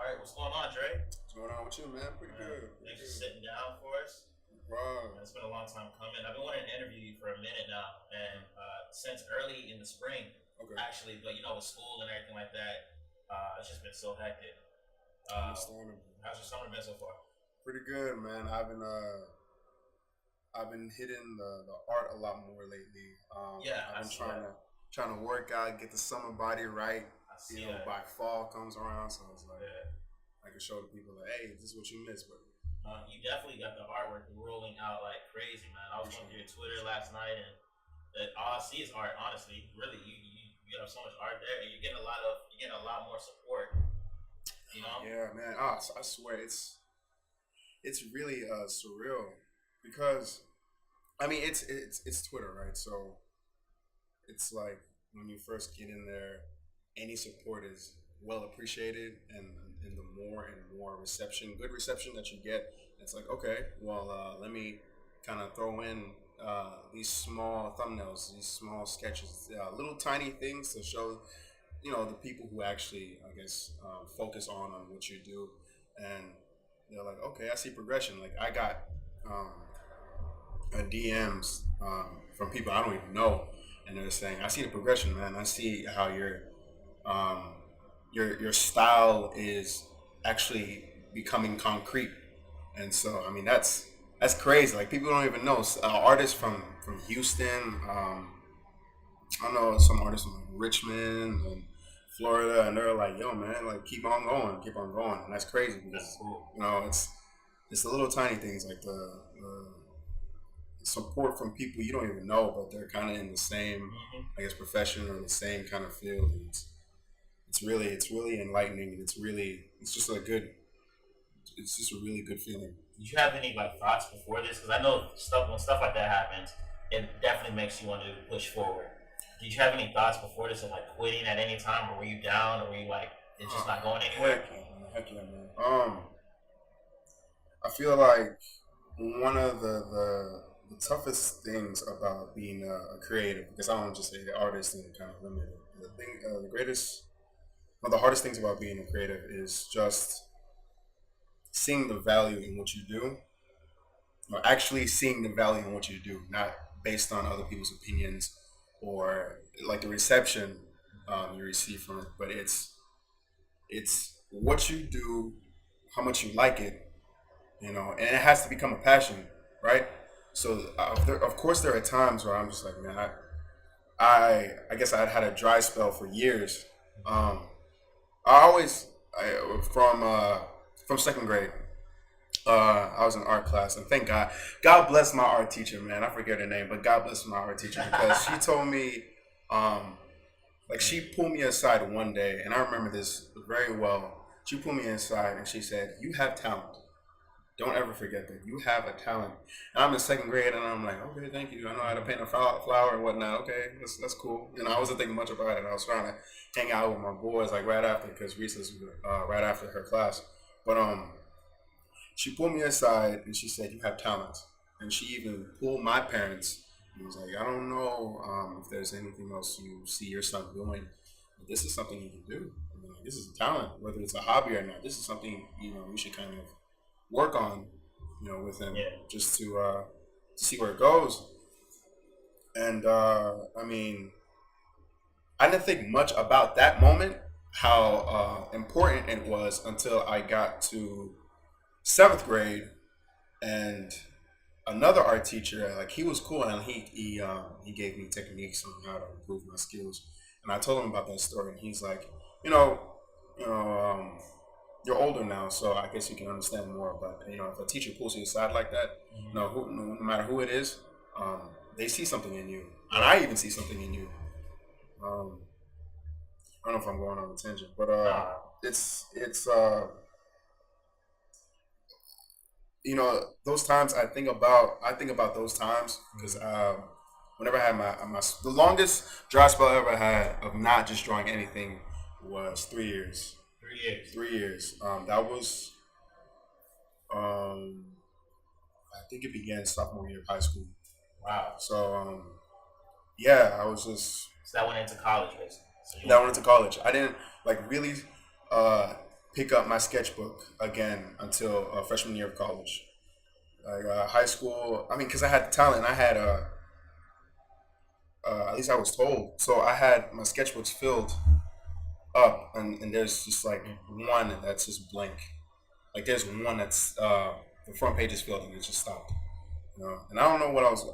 right, what's going on, Dre? What's going on with you, man? Pretty good. Pretty Thanks for good. sitting down for us. Wow. It's been a long time coming. I've been wanting to interview you for a minute now, and since early in the spring, Okay. actually. But with school and everything like that, it's just been so hectic. Understandable. How's your summer been so far? Pretty good, man. I've been hitting the art a lot more lately. Yeah, I've I been see trying that. to trying to work out, get the summer body right. I see that. By fall comes around, so it's like Yeah. I can show the people like, hey, this is what you missed, but You definitely got the artwork rolling out like crazy, man. I was going through your Twitter last night, and all I see is art. Honestly, really, you have so much art there, and you're getting a lot more support. You know? yeah, man. I swear it's really surreal because I mean it's Twitter, right? So it's like when you first get in there, any support is well appreciated, and the more and more good reception that you get, it's like okay, well, let me kind of throw in these small thumbnails, these small sketches, little tiny things to show the people who actually I guess focus on what you do, and they're like, okay, I see progression. Like I got um, DMs from people I don't even know, and they're saying, "I see the progression, man. I see how um, your style is actually becoming concrete." And so, I mean, that's crazy. Like people don't even know. Artists from Houston, I know some artists from like Richmond and Florida, and they're like, "Yo, man, like keep on going," and that's crazy That's because cool. it's the little tiny things like the support from people you don't even know, but they're kind of in the same, I guess, profession or the same kind of field. And it's really enlightening, and it's just a really good feeling. Did you have any like thoughts before this? Because I know stuff like that happens, it definitely makes you want to push forward. Did you have any thoughts before this of like quitting at any time, or were you down, or were you like it's just not going anywhere? Heck yeah, man. Heck yeah, man. I feel like one of the toughest things about being a creative, because I don't just say the artist and kind of limit it. One of the hardest things about being a creative is just seeing the value in what you do, or actually seeing the value in what you do, not based on other people's opinions or like the reception you receive from it, but it's what you do, how much you like it, and it has to become a passion, right? So of course there are times where I'm just like, man, I guess I had a dry spell for years. Um, I always from second grade. I was in art class, and thank God, God bless my art teacher, man. I forget her name, but God bless my art teacher because she told me, um, like she pulled me aside one day, and I remember this very well. She pulled me aside and she said, "You have talent. Don't ever forget that you have a talent." And I'm in second grade, and I'm like, "Okay, thank you. I know how to paint a flower and whatnot. Okay, that's cool." I wasn't thinking much about it. I was trying to hang out with my boys like right after because recess was right after her class, but she pulled me aside and she said, "You have talent." And she even pulled my parents and was like, "I don't know if there's anything else you see your son doing, but this is something you can do. I mean, like, this is a talent, whether it's a hobby or not. This is something you should kind of work on, with him Yeah. just to see where it goes." And I mean, I didn't think much about that moment, how important it was until I got to seventh grade, and another art teacher, like he was cool, and he gave me techniques on how to improve my skills. And I told him about that story, and he's like, you know, you know, you're older now, so I guess you can understand more. But if a teacher pulls you aside like that, no matter who it is, they see something in you, and I even see something in you. Um, I don't know if I'm going on a tangent, but Nah. it's those times I think about those times because whenever I had my the longest dry spell I ever had of not just drawing anything was 3 years. 3 years. 3 years. That was um, I think it began sophomore year of high school. Wow. So yeah, I was just So that went into college, basically. So you that went went from into college. I didn't like really uh, pick up my sketchbook again until freshman year of college. Like high school, I mean, because I had the talent, I had at least I was told. So I had my sketchbooks filled up, and there's just like one that's just blank. Like there's one that's the front page is filled and it just stopped. You know, and I don't know what I was.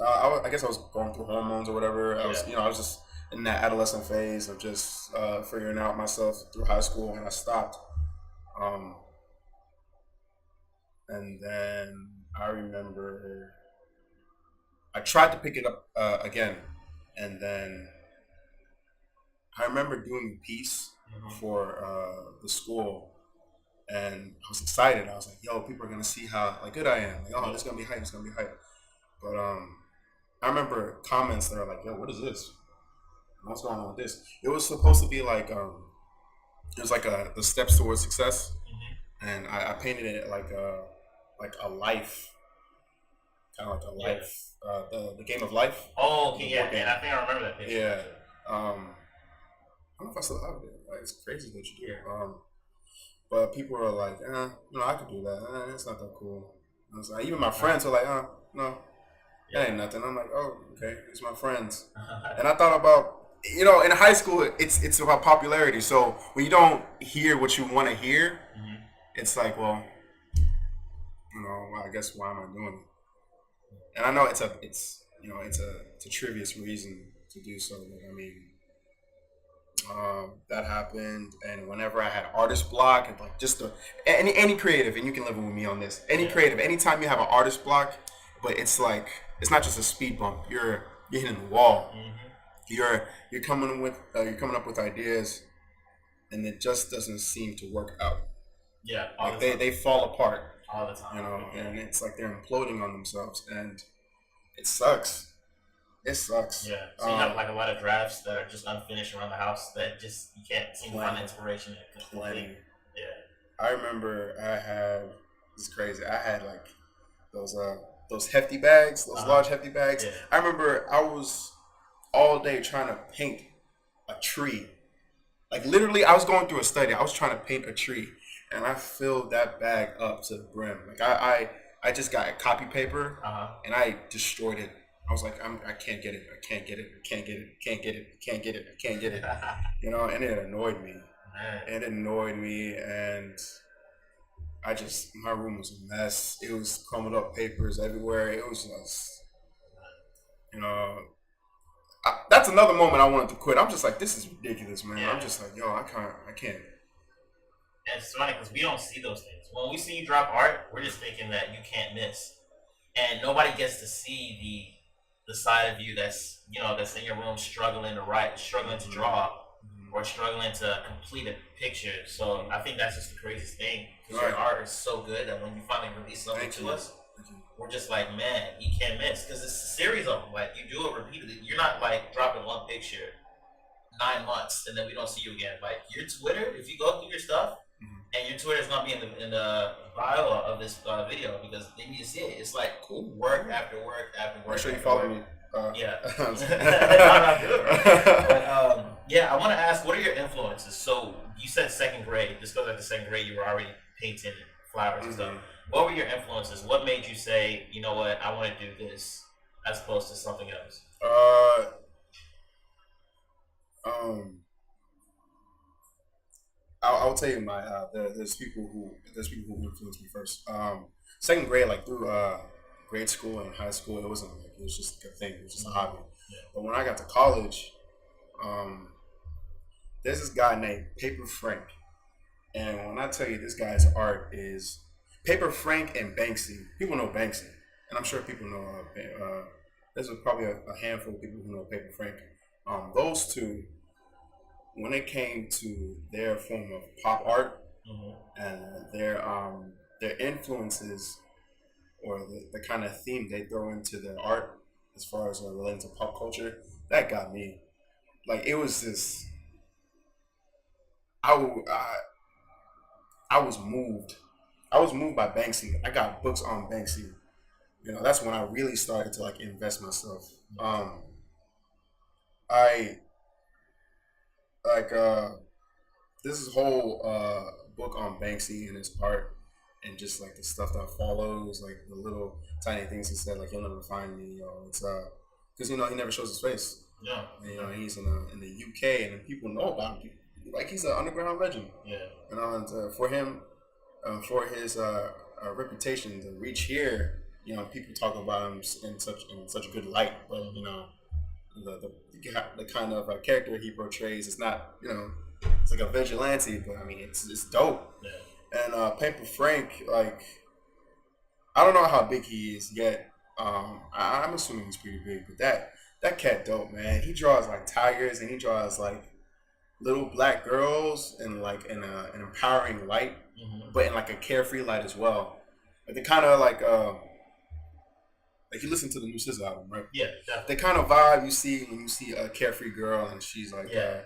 I guess I was going through hormones or whatever. I Yeah. was, I was just in that adolescent phase of just figuring out myself through high school, and I stopped. Um, and then I remember I tried to pick it up again, and then I remember doing a piece Hmm. for the school, and I was excited. I was like, "Yo, people are gonna see how like good I am. Like, oh, Yeah. this is gonna be hype. It's gonna be hype." But I remember comments that are like, "Yo, what is this? What's going on with this?" It was supposed to be like it was like the steps towards success, Hmm. and I painted it like a life, kind of like a Yeah. life, the game of life, Oh, the okay, yeah, board and game. I think I remember that picture Yeah. actually. I don't know if I still have it. Like, it's crazy that you Yeah. do. But people are like, no, I could do that. It's not that cool. I was like, even my friends are like, no, that Yeah. ain't nothing. I'm like, oh, okay, it's my friends. And I thought about, in high school, it's about popularity. So when you don't hear what you want to hear, Hmm. it's like, well, I guess why am I doing it? And I know it's a trivial reason to do so. But I mean, that happened, and whenever I had artist block, and like just any creative, and you can live with me on this. Any Yeah. creative, anytime you have an artist block, but it's like it's not just a speed bump. You're hitting the wall. Hmm. You're coming up with ideas, and it just doesn't seem to work out. Yeah. All Like the they time. fall apart, All the time. Yeah. and it's like they're imploding on themselves, and it sucks. It sucks. Yeah. So you have like a lot of drafts that are just unfinished around the house that just you can't seem to find the Plenty, inspiration to complete. plenty. Yeah. I remember I had this is crazy. I had like those those hefty bags, those Uh huh. large hefty bags. Yeah. I remember I was all day trying to paint a tree. Like literally, I was going through a study. I was trying to paint a tree, and I filled that bag up to the brim. Like I just got a copy paper, Uh huh. and I destroyed it. I was like, I can't get it. I can't get it. I can't get it. I can't get it. I can't get it. I can't get it. And it annoyed me. Man. It annoyed me, and my room was a mess. It was crumbled up papers everywhere. It was just, you know, that's another moment I wanted to quit. I'm just like, this is ridiculous, man. I'm Yeah. just like, yo, I can't. And it's funny because we don't see those things. When we see you drop art, we're just thinking that you can't miss, and nobody gets to see the side of you that's in your room struggling to write, struggling to Mhm. draw, Mhm. or struggling to complete a picture. So I think that's just the craziest thing because your Right. art is so good that when you finally release something Thank to you. us, Thank you. we're just like, man, you can't miss because it's a series of them. Like you do it repeatedly. You're not like dropping one picture 9 months and then we don't see you again. Like your Twitter, if you go through your stuff, Mhm. and your Twitter is gonna be in the bio of this video because they need to see it. It's like Cool. work after work after work. Make sure you after follow work. me. Yeah. No, no, good, bro. But yeah, I want to ask, what are your influences? So you said second grade. This goes like the second grade. You were already painting flowers and stuff. Mhm. What were your influences? What made you say, you know what, I want to do this as opposed to something else? Uh, um, I'll tell you there's people who influenced me first. Second grade, like through grade school and high school, it wasn't like it was just a thing. It was just a hobby. Yeah. But when I got to college, um, there's this guy named Paper Frank, and when I tell you this guy's art is Paper Frank and Banksy. People know Banksy, and I'm sure people know. There's probably a handful of people who know Paper Frank. Those two, when it came to their form of pop art Hmm. and their influences or the kind of theme they throw into their art as far as relating to pop culture, that got me. Like it was just I, w- I was moved. I was moved by Banksy. I got books on Banksy. That's when I really started to like invest myself. I like this whole book on Banksy and his art and just like the stuff that follows, like the little tiny things he said, like you'll never find me, it's because he never shows his face. Yeah. And, he's in the UK and people know about him. Like he's an underground legend. Yeah. And for him, for his reputation to reach here, people talk about him in such good light, but the kind of character he portrays is not, it's like a vigilante, but I mean it's dope. Yeah. And Paper Frank, like I don't know how big he is yet. I'm assuming he's pretty big, but that cat dope, man. He draws like tigers and he draws like little black girls and like in an empowering light, but in like a carefree light as well. Like the kind of like you listen to the new SZA album, right? Yeah, definitely. The kind of vibe you see when you see a carefree girl and she's like, Yeah.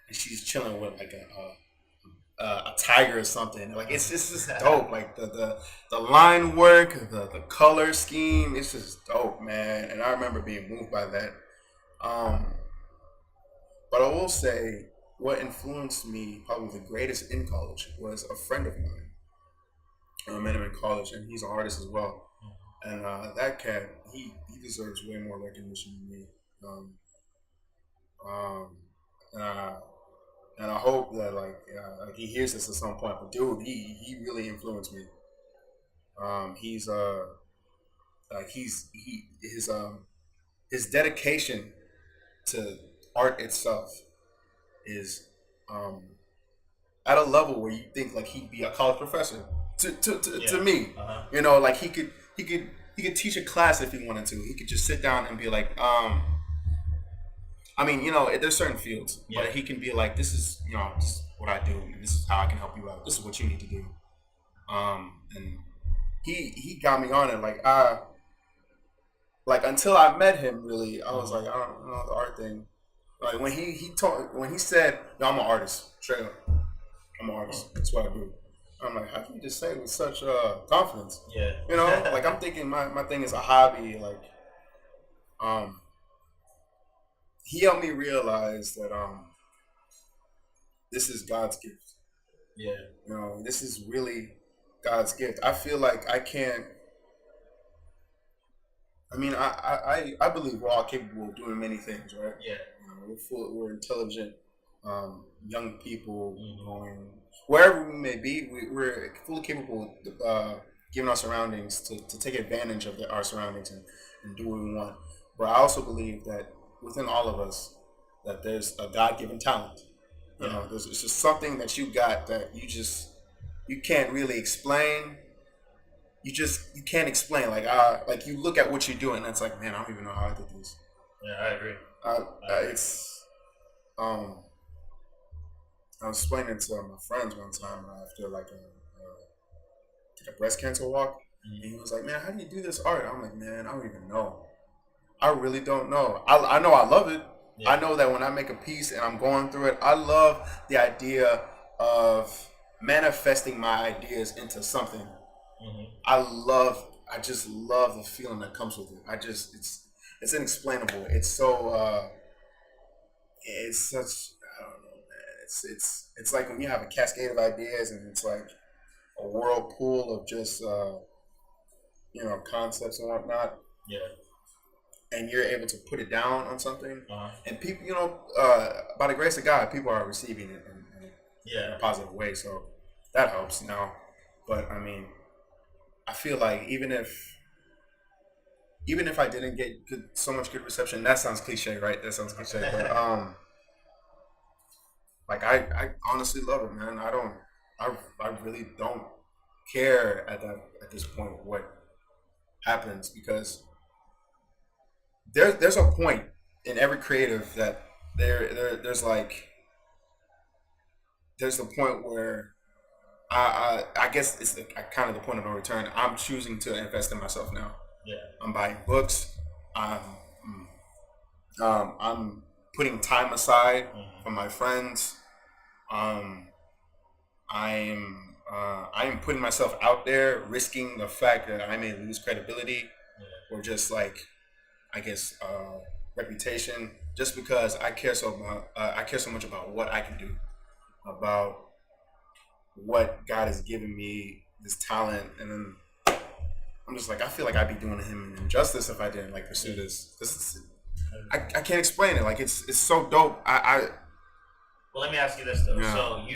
and she's chilling with like a tiger or something. Like it's just dope. Like the line work, the color scheme, it's just dope, man. And I remember being moved by that. But I will say, what influenced me probably the greatest in college was a friend of mine. I met him in college, and he's an artist as well. And that cat, he deserves way more recognition than me. Um, um, and, I, and I hope that like he hears this at some point. But dude, he really influenced me. He's like his dedication to art itself is um, at a level where you think like he'd be a college professor to me. Like he could teach a class if he wanted to. He could just sit down and be like, I mean, there's certain fields, but he can be like, this is what I do, and this is how I can help you out. This is what you need to do. And he got me on it. Like until I met him, really, I was like, I don't know the art thing. Like when he said, "No, I'm an artist, straight up. I'm an artist. That's what I do." I'm like, how can you just say it with such confidence? Yeah. Like I'm thinking my thing is a hobby. Like, he helped me realize that this is God's gift. Yeah. This is really God's gift. I feel like I can't. I mean, I believe we're all capable of doing many things, right? Yeah. We're intelligent, young people going wherever we may be. We're fully capable of given our surroundings to take advantage of our surroundings and do what we want. But I also believe that within all of us, that there's a God-given talent. It's just something that you got that you can't really explain. You can't explain. Like you look at what you're doing, and it's like, man, I don't even know how I did this. Yeah, I agree. It's I was explaining to my friends one time after like a breast cancer walk, and he was like, "Man, how do you do this art?" I'm like, "Man, I don't even know. I really don't know. I know I love it. Yeah. I know that when I make a piece and I'm going through it, I love the idea of manifesting my ideas into something. I just love the feeling that comes with it. It's inexplainable. It's so it's such I don't know, man. It's like when you have a cascade of ideas and it's like a whirlpool of just concepts and whatnot. Yeah. And you're able to put it down on something, and people, by the grace of God, people are receiving it in a positive way. So that helps now. But I mean, I feel like even if I didn't get so much good reception, that sounds cliche, right? That sounds cliche, but like I honestly love it, man. I really don't care at this point what happens, because there's a point in every creative that there's the point where I guess it's kind of the point of no return. I'm choosing to invest in myself now. Yeah. I'm buying books. I'm putting time aside for my friends. I am putting myself out there, risking the fact that I may lose credibility or just like, I guess, reputation, just because I care so much about what I can do, about what God has given me, this talent, and then I'm just like, I feel like I'd be doing him an injustice if I didn't like pursue this. I can't explain it. Like it's so dope. Well, let me ask you this though. Yeah. So